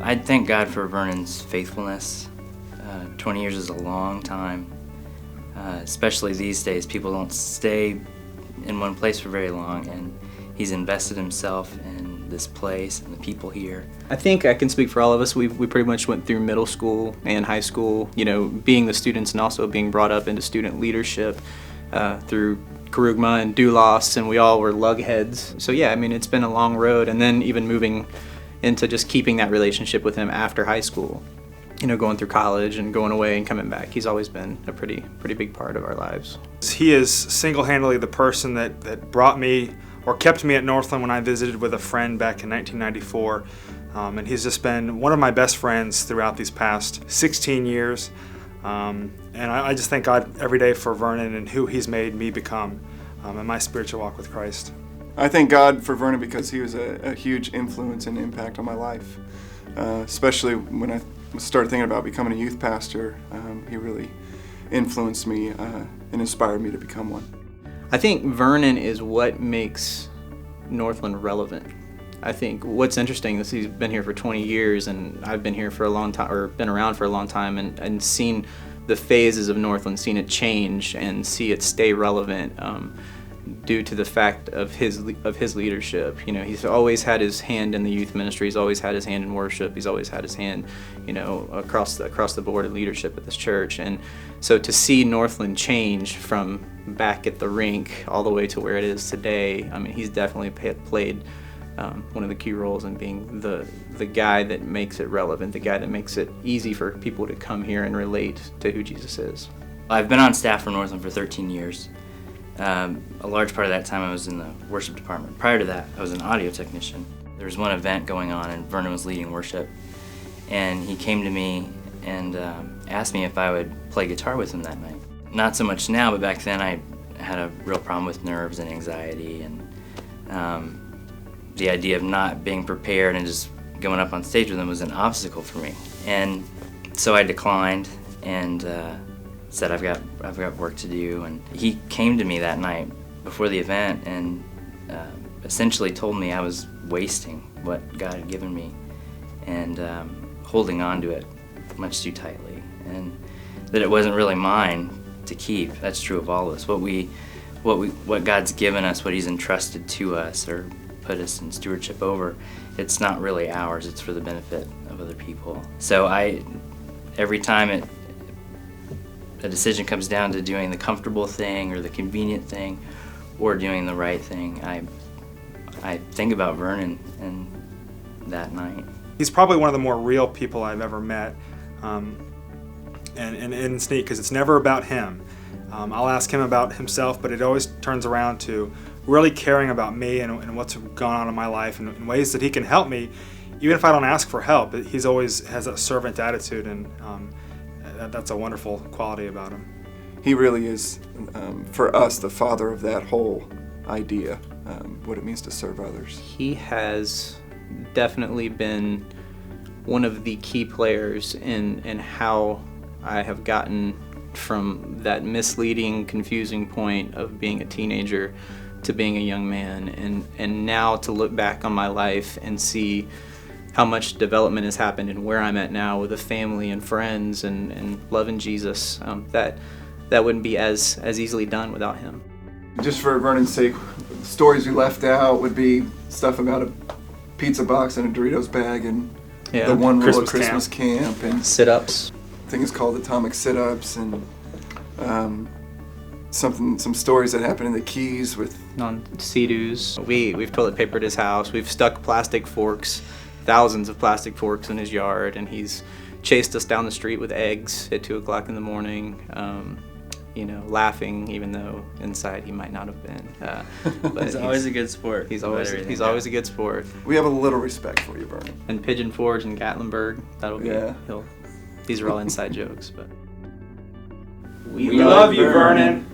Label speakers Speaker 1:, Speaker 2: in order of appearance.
Speaker 1: I thank God for Vernon's faithfulness. 20 years is a long time, especially these days. People don't stay in one place for very long, and he's invested himself in this place and the people here.
Speaker 2: I think I can speak for all of us. We pretty much went through middle school and high school, being the students and also being brought up into student leadership through Kerugma and Doulos, and we all were lugheads. So yeah, it's been a long road, and then even moving into just keeping that relationship with him after high school, going through college and going away and coming back. He's always been a pretty big part of our lives.
Speaker 3: He is single-handedly the person that brought me or kept me at Northland when I visited with a friend back in 1994. And he's just been one of my best friends throughout these past 16 years. And I just thank God every day for Vernon and who he's made me become in my spiritual walk with Christ.
Speaker 4: I thank God for Vernon because he was a huge influence and impact on my life, especially when I started thinking about becoming a youth pastor. He really influenced me and inspired me to become one.
Speaker 2: I think Vernon is what makes Northland relevant. I think what's interesting is he's been here for 20 years, and I've been here for a long time, or been around for a long time, and seen the phases of Northland, seen it change and see it stay relevant due to the fact of his leadership. He's always had his hand in the youth ministry. He's always had his hand in worship. He's always had his hand, across the board of leadership at this church. And so to see Northland change from back at the rink all the way to where it is today, he's definitely played one of the key roles in being the guy that makes it relevant, the guy that makes it easy for people to come here and relate to who Jesus is.
Speaker 1: I've been on staff for Northland for 13 years. A large part of that time I was in the worship department. Prior to that, I was an audio technician. There was one event going on and Vernon was leading worship, and he came to me and asked me if I would play guitar with him that night. Not so much now, but back then I had a real problem with nerves and anxiety, and the idea of not being prepared and just going up on stage with him was an obstacle for me. And so I declined and said I've got work to do. And he came to me that night before the event and essentially told me I was wasting what God had given me and holding on to it much too tightly, and that it wasn't really mine to keep. That's true of all of us. What God's given us, what He's entrusted to us or put us in stewardship over, it's not really ours. It's for the benefit of other people. So every time a decision comes down to doing the comfortable thing or the convenient thing or doing the right thing, I think about Vernon and that night.
Speaker 3: He's probably one of the more real people I've ever met, and it's neat because it's never about him. I'll ask him about himself, but it always turns around to really caring about me and what's gone on in my life and in ways that he can help me, even if I don't ask for help. He's always has that servant attitude, and that's a wonderful quality about him.
Speaker 4: He really is, for us, the father of that whole idea, what it means to serve others.
Speaker 2: He has definitely been one of the key players in how I have gotten from that misleading, confusing point of being a teenager to being a young man, and now to look back on my life and see how much development has happened and where I'm at now with a family and friends and loving Jesus. That wouldn't be as easily done without him.
Speaker 4: Just for Vernon's sake, stories we left out would be stuff about a pizza box and a Doritos bag and the one rule of Christmas camp and
Speaker 2: sit-ups.
Speaker 4: Things called atomic sit-ups and some stories that happened in the Keys with
Speaker 2: Sea-Doos. We've toilet papered his house. We've stuck plastic forks, thousands of plastic forks in his yard, and he's chased us down the street with eggs at 2 o'clock in the morning, laughing even though inside he might not have been. But
Speaker 1: he's always a good sport.
Speaker 2: He's always a good sport.
Speaker 4: We have a little respect for you, Vernon.
Speaker 2: And Pigeon Forge and Gatlinburg, that'll be, these are all inside jokes, but.
Speaker 3: We love you, Vernon.